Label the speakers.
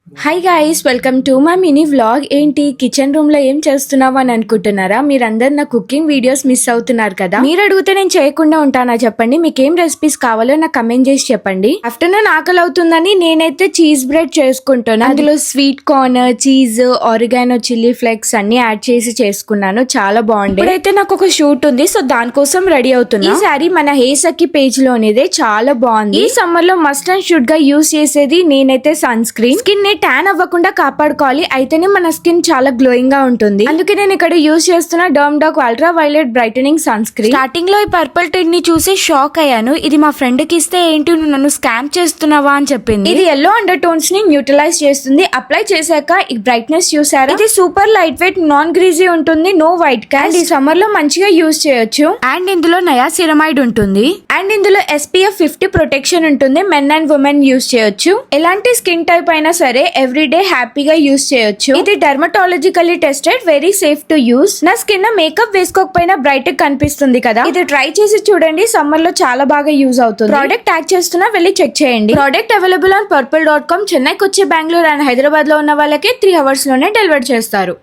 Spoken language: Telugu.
Speaker 1: Hi guys, welcome to my mini vlog. ఏంటి కిచెన్ రూమ్ లో ఏం చేస్తున్నావు అని అనుకుంటున్నారా? మీరందరు నా కుకింగ్ వీడియోస్ మిస్ అవుతున్నారు కదా. మీరు అడిగితే నేను చేయకుండా ఉంటానా చెప్పండి? మీకు ఏం రెసిపీస్ కావాలో నాకు కమెంట్ చేసి చెప్పండి. ఆఫ్టర్నూన్ ఆకలి అవుతుందని నేనైతే చీజ్ బ్రెడ్ చేసుకుంటాను. అందులో sweet corn, cheese, oregano, chilli flakes అన్ని యాడ్ చేసి చేసుకున్నాను. చాలా బాగుంది. ఇప్పుడైతే నాకు ఒక షూట్ ఉంది, సో దానికోసం రెడీ అవుతున్నా. ఈ సారీ మన హేసకి పేజ్ లోనిదే, చాలా బాగుంది. ఈ సమ్మర్ లో మస్ట్ అండ్ షుడ్ గా యూస్ చేసేది నేనైతే సన్ స్క్రీన్. స్కిన్ ని ట్యాన్ అవ్వకుండా కాపాడుకోవాలి, అయితేనే మన స్కిన్ చాలా గ్లోయింగ్ గా ఉంటుంది. అందుకే నేను ఇక్కడ యూజ్ చేస్తున్న derm doc ultra violet brightening sunscreen. Starting లో ఈ పర్పుల్ టిన్ ని చూసి షాక్ అయ్యాను. ఇది మా ఫ్రెండ్ కి ఇస్తే ఏంటి నువ్వు నన్ను స్కామ్ చేస్తున్నావా అని చెప్పింది. ఇది ఎల్లో అండర్ టోన్స్ ని న్యూట్రలైజ్ చేస్తుంది. అప్లై చేశాక ఈ బ్రైట్నెస్ చూసారా? ఇది super light weight, non greasy ఉంటుంది, నో వైట్ కాస్ట్. ఈ సమ్మర్ లో మంచిగా యూజ్ చేయొచ్చు. అండ్ ఇందులో నయాసిరమైడ్ ఉంటుంది. అండ్ ఇందులో SPF 50 ప్రొటెక్షన్ ఉంటుంది. మెన్ అండ్ ఉమెన్ యూజ్ చేయొచ్చు. ఎలాంటి స్కిన్ టైప్ అయినా సరే ఎవ్రీడే హ్యాపీగా యూజ్ చేయొచ్చు. ఇది dermatologically tested, very safe to use. నా స్కిన్ మేకప్ వేసుకోకపోయినా బ్రైట్ కనిపిస్తుంది కదా. ఇది ట్రై చేసి చూడండి, సమ్మర్ లో చాలా బాగా యూజ్ అవుతుంది. ప్రోడక్ట్ ట్యాగ్ చేస్తున్నా, వెళ్ళి చెక్ చేయండి. Product available on purple.com. చెన్నైకి వచ్చే బెంగళూరు అండ్ హైదరాబాద్ లో ఉన్న వాళ్ళకి 3 hours లోనే డెలివర్ చేస్తారు.